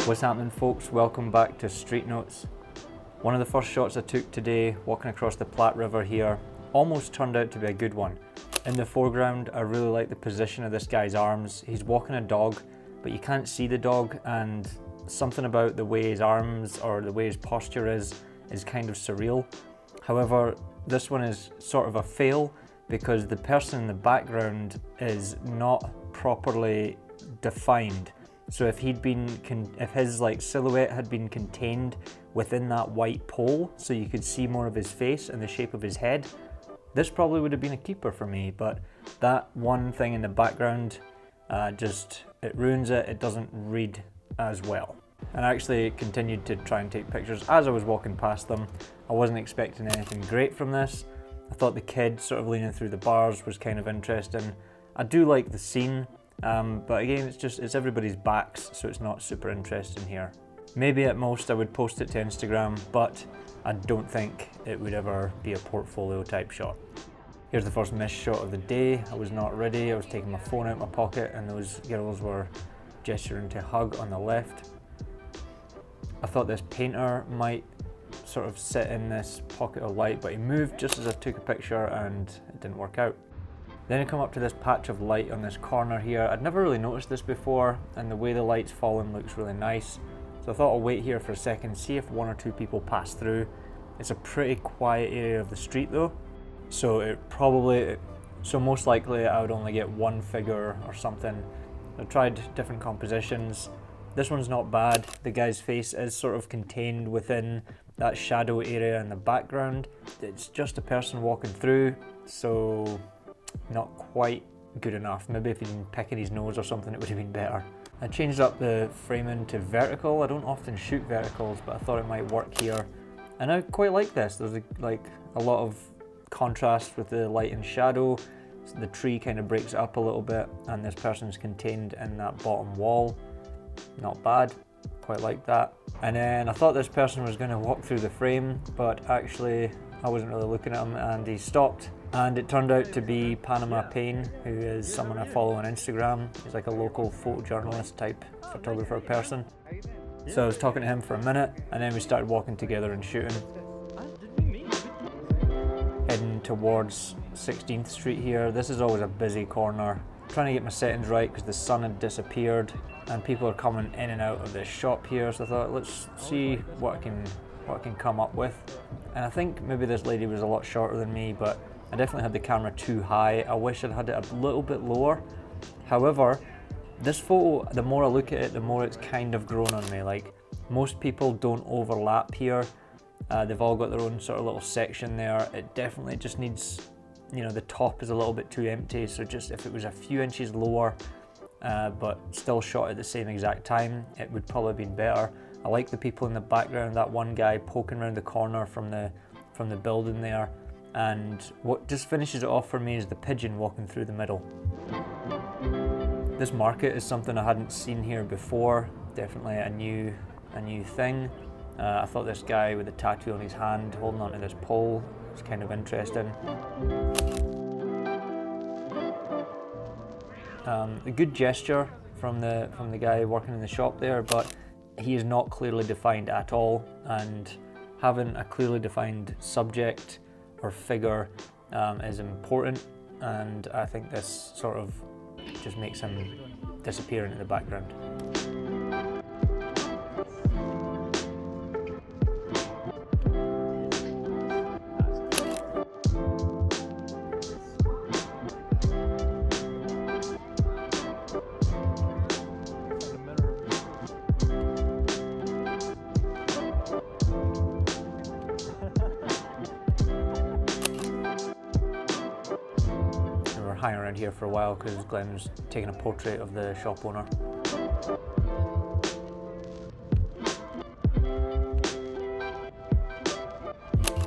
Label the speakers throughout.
Speaker 1: What's happening, folks? Welcome back to Street Notes. One of the first shots I took today walking across the Platte River here almost turned out to be a good one. In the foreground, I really like the position of this guy's arms. He's walking a dog, but you can't see the dog, and something about the way his arms or the way his posture is kind of surreal. However, this one is sort of a fail because the person in the background is not properly defined. So if his silhouette had been contained within that white pole, so you could see more of his face and the shape of his head, this probably would have been a keeper for me. But that one thing in the background, it ruins it. It doesn't read as well. And I actually continued to try and take pictures as I was walking past them. I wasn't expecting anything great from this. I thought the kid sort of leaning through the bars was kind of interesting. I do like the scene. But again, it's everybody's backs, so it's not super interesting here. Maybe at most I would post it to Instagram, but I don't think it would ever be a portfolio type shot. Here's the first missed shot of the day. I was not ready. I was taking my phone out of my pocket and those girls were gesturing to hug on the left. I thought this painter might sort of sit in this pocket of light, but he moved just as I took a picture and it didn't work out. Then I come up to this patch of light on this corner here. I'd never really noticed this before, and the way the light's falling looks really nice. So I thought I'll wait here for a second, see if one or two people pass through. It's a pretty quiet area of the street though, so most likely I would only get one figure or something. I tried different compositions. This one's not bad. The guy's face is sort of contained within that shadow area in the background. It's just a person walking through, so not quite good enough. Maybe if he'd been picking his nose or something, it would have been better. I changed up the framing to vertical. I don't often shoot verticals, but I thought it might work here. And I quite like this. There's a lot of contrast with the light and shadow. So the tree kind of breaks it up a little bit, and this person's contained in that bottom wall. Not bad, quite like that. And then I thought this person was going to walk through the frame, but actually I wasn't really looking at him and he stopped. And it turned out to be Panama Payne, who is someone I follow on Instagram. He's like a local photojournalist type photographer person. So I was talking to him for a minute, and then we started walking together and shooting. Heading towards 16th Street here. This is always a busy corner. Trying to get my settings right because the sun had disappeared and people are coming in and out of this shop here. So I thought, let's see what I can come up with. And I think maybe this lady was a lot shorter than me, but I definitely had the camera too high. I wish I'd had it a little bit lower. However, this photo, the more I look at it, the more it's kind of grown on me. Like, most people don't overlap here. They've all got their own sort of little section there. It definitely just needs, the top is a little bit too empty. So just if it was a few inches lower, but still shot at the same exact time, it would probably have been better. I like the people in the background, that one guy poking around the corner from the building there. And what just finishes it off for me is the pigeon walking through the middle. This market is something I hadn't seen here before. Definitely a new thing. I thought this guy with a tattoo on his hand holding onto this pole was kind of interesting. A good gesture from the guy working in the shop there, but he is not clearly defined at all. And having a clearly defined subject or figure is important, and I think this sort of just makes him disappear into the background. Hang around here for a while because Glenn was taking a portrait of the shop owner.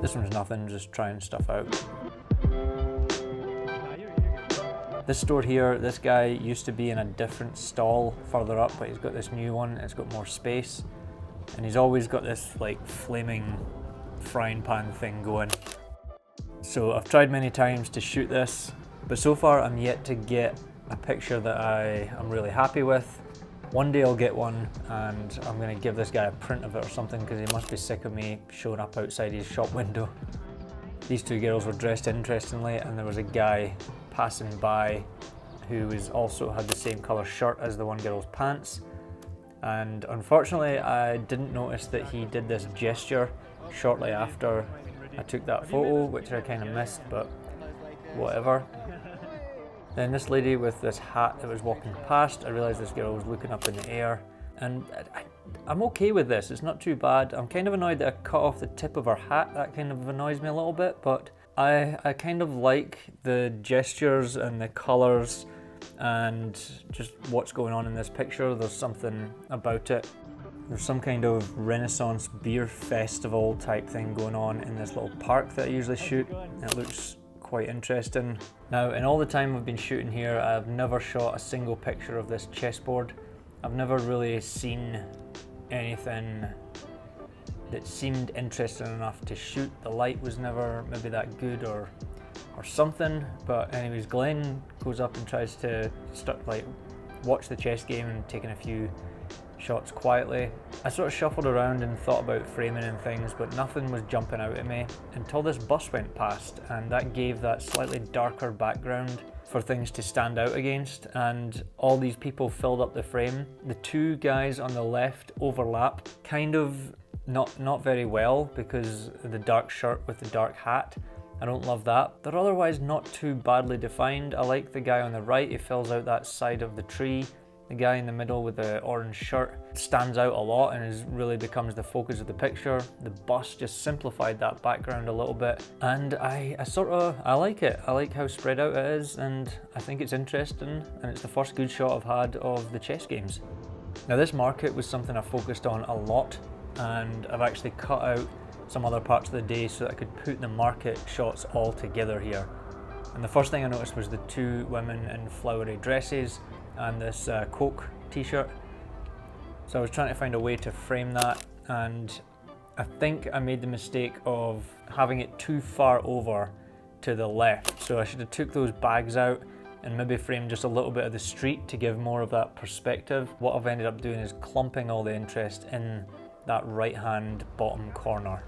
Speaker 1: This one's nothing, just trying stuff out. This store here, this guy used to be in a different stall further up, but he's got this new one, it's got more space. And he's always got this like flaming frying pan thing going. So I've tried many times to shoot this, but so far I'm yet to get a picture that I am really happy with. One day I'll get one and I'm gonna give this guy a print of it or something, because he must be sick of me showing up outside his shop window. These two girls were dressed interestingly, and there was a guy passing by who also had the same colour shirt as the one girl's pants. And unfortunately, I didn't notice that he did this gesture shortly after I took that photo, which I kind of missed, but whatever. Then this lady with this hat that was walking past, I realised this girl was looking up in the air, and I'm okay with this, it's not too bad. I'm kind of annoyed that I cut off the tip of her hat, that kind of annoys me a little bit, but I kind of like the gestures and the colours and just what's going on in this picture. There's something about it. There's some kind of Renaissance beer festival type thing going on in this little park that I usually shoot. It looks quite interesting. Now, in all the time I've been shooting here, I've never shot a single picture of this chessboard. I've never really seen anything that seemed interesting enough to shoot. The light was never maybe that good or something, but anyways, Glenn goes up and tries to watch the chess game and taking a few shots quietly. I sort of shuffled around and thought about framing and things, but nothing was jumping out at me until this bus went past, and that gave that slightly darker background for things to stand out against, and all these people filled up the frame. The two guys on the left overlap, kind of not very well, because of the dark shirt with the dark hat. I don't love that. They're otherwise not too badly defined. I like the guy on the right, he fills out that side of the tree. The guy in the middle with the orange shirt stands out a lot and really becomes the focus of the picture. The bus just simplified that background a little bit, and I like it. I like how spread out it is, and I think it's interesting, and it's the first good shot I've had of the chess games. Now, this market was something I focused on a lot, and I've actually cut out some other parts of the day so that I could put the market shots all together here. And the first thing I noticed was the two women in flowery dresses and this Coke t-shirt. So I was trying to find a way to frame that, and I think I made the mistake of having it too far over to the left. So I should have took those bags out and maybe framed just a little bit of the street to give more of that perspective. What I've ended up doing is clumping all the interest in that right hand bottom corner.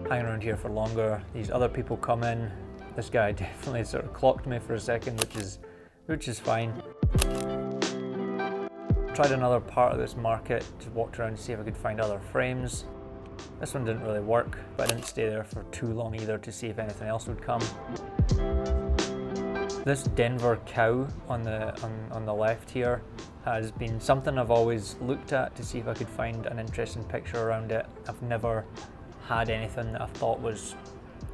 Speaker 1: Hang around here for longer. These other people come in. This guy definitely sort of clocked me for a second, which is fine. Tried another part of this market, just walked around to see if I could find other frames. This one didn't really work, but I didn't stay there for too long either to see if anything else would come. This Denver cow on the left here has been something I've always looked at to see if I could find an interesting picture around it. I've never had anything that I thought was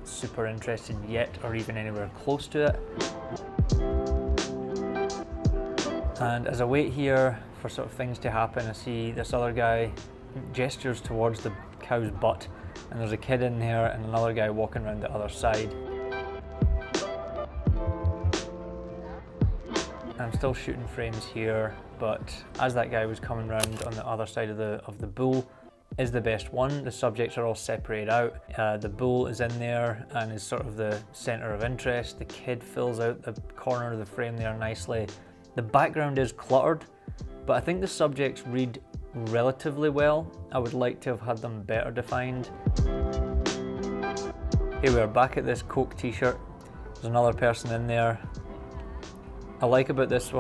Speaker 1: super interesting yet, or even anywhere close to it. And as I wait here for sort of things to happen, I see this other guy gestures towards the cow's butt, and there's a kid in there and another guy walking around the other side. I'm still shooting frames here, but as that guy was coming around on the other side of the bull is the best one. The subjects are all separated out. The bull is in there and is sort of the center of interest. The kid fills out the corner of the frame there nicely. The background is cluttered, but I think the subjects read relatively well. I would like to have had them better defined. Here we are back at this Coke t-shirt. There's another person in there. What I like about this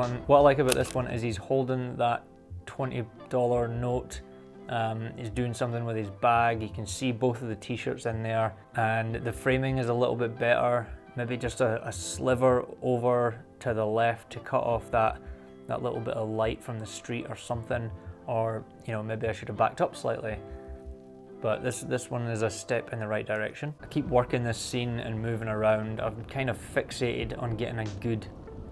Speaker 1: one is he's holding that $20 note. He's doing something with his bag. You can see both of the t-shirts in there, and the framing is a little bit better. Maybe just a sliver over to the left to cut off that little bit of light from the street or something, or maybe I should have backed up slightly. But this one is a step in the right direction. I keep working this scene and moving around. I'm kind of fixated on getting a good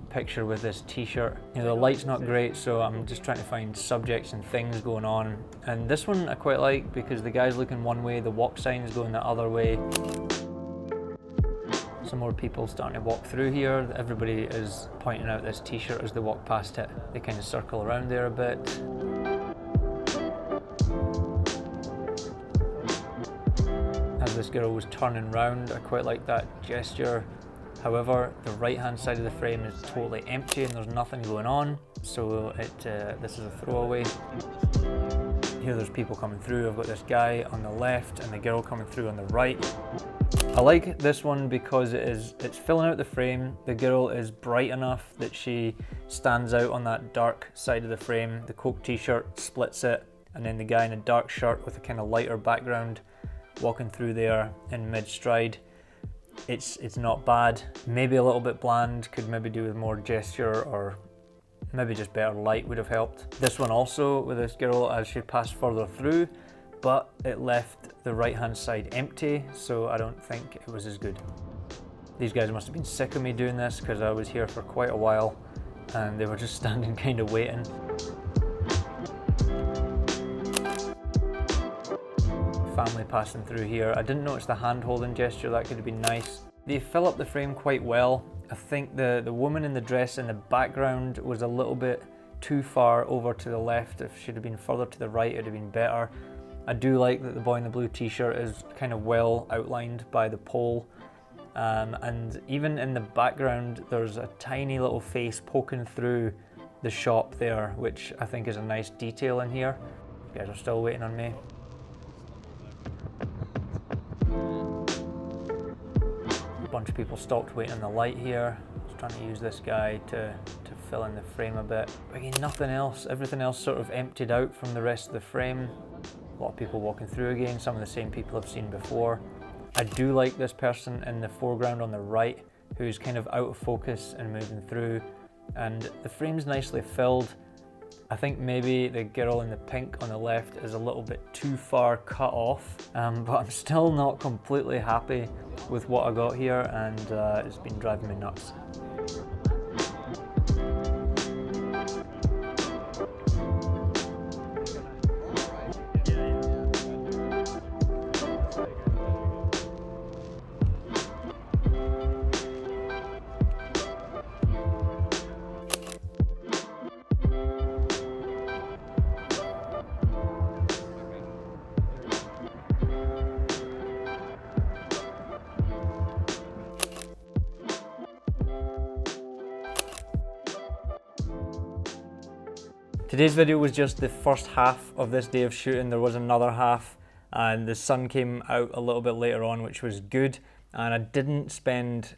Speaker 1: picture with this t-shirt. The light's not great, so I'm just trying to find subjects and things going on. And this one I quite like because the guy's looking one way, the walk sign is going the other way. Some more people starting to walk through here. Everybody is pointing out this t-shirt as they walk past it. They kind of circle around there a bit. As this girl was turning round. I quite like that gesture. However, the right hand side of the frame is totally empty and there's nothing going on, so this is a throwaway. Here there's people coming through. I've got this guy on the left and the girl coming through on the right. I like this one because it's filling out the frame. The girl is bright enough that she stands out on that dark side of the frame. The Coke t-shirt splits it, and then the guy in a dark shirt with a kind of lighter background walking through there in mid-stride. It's not bad. Maybe a little bit bland, could maybe do with more gesture, or maybe just better light would have helped. This one also with this girl as she passed further through, but it left the right hand side empty, so I don't think it was as good. These guys must have been sick of me doing this because I was here for quite a while and they were just standing kind of waiting. Family passing through here. I didn't notice the hand holding gesture, that could have been nice. They fill up the frame quite well. I think the woman in the dress in the background was a little bit too far over to the left. If she'd have been further to the right, it'd have been better. I do like that the boy in the blue t-shirt is kind of well outlined by the pole. And even in the background, there's a tiny little face poking through the shop there, which I think is a nice detail in here. You guys are still waiting on me. A bunch of people stopped waiting on the light here. I was trying to use this guy to fill in the frame a bit. But again, nothing else. Everything else sort of emptied out from the rest of the frame. A lot of people walking through again, some of the same people I've seen before. I do like this person in the foreground on the right who's kind of out of focus and moving through, and the frame's nicely filled. I think maybe the girl in the pink on the left is a little bit too far cut off, but I'm still not completely happy with what I got here, and it's been driving me nuts. Today's video was just the first half of this day of shooting. There was another half and the sun came out a little bit later on, which was good, and I didn't spend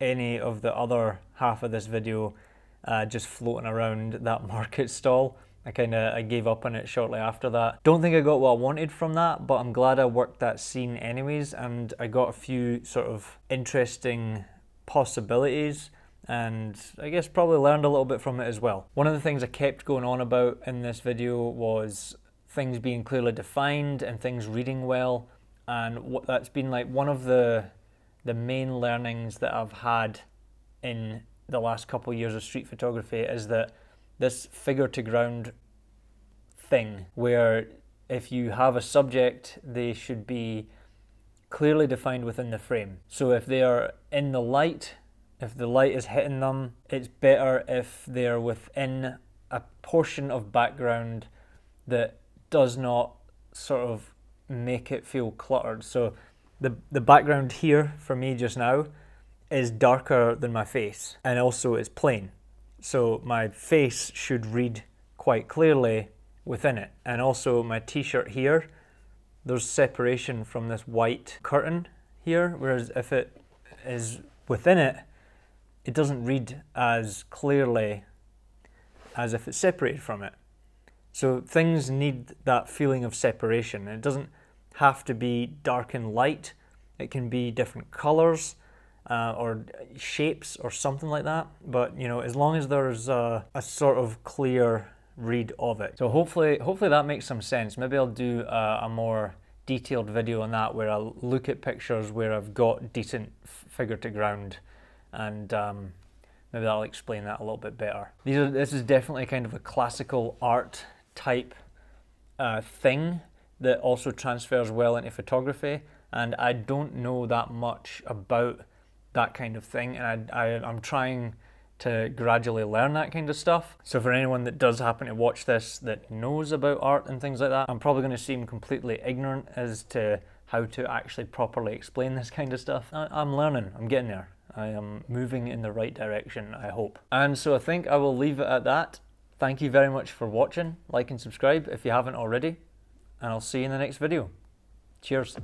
Speaker 1: any of the other half of this video just floating around that market stall. I gave up on it shortly after that. Don't think I got what I wanted from that, but I'm glad I worked that scene anyways, and I got a few sort of interesting possibilities, and I guess probably learned a little bit from it as well. One of the things I kept going on about in this video was things being clearly defined and things reading well, and what that's been like one of the main learnings that I've had in the last couple of years of street photography is that this figure to ground thing, where if you have a subject, they should be clearly defined within the frame. So if they are in the light, if the light is hitting them, it's better if they're within a portion of background that does not sort of make it feel cluttered. So the background here for me just now is darker than my face, and also it's plain. So my face should read quite clearly within it. And also my t-shirt here, there's separation from this white curtain here, whereas if it is within it, it doesn't read as clearly as if it's separated from it. So things need that feeling of separation. It doesn't have to be dark and light. It can be different colors or shapes or something like that. But you know, as long as there's a sort of clear read of it. So hopefully that makes some sense. Maybe I'll do a more detailed video on that, where I'll look at pictures where I've got decent figure to ground, and maybe that'll explain that a little bit better. This is definitely kind of a classical art type thing that also transfers well into photography, and I don't know that much about that kind of thing, and I'm trying to gradually learn that kind of stuff. So for anyone that does happen to watch this that knows about art and things like that, I'm probably going to seem completely ignorant as to how to actually properly explain this kind of stuff. I'm learning, I'm getting there. I am moving in the right direction, I hope. And so I think I will leave it at that. Thank you very much for watching. Like and subscribe if you haven't already. And I'll see you in the next video. Cheers.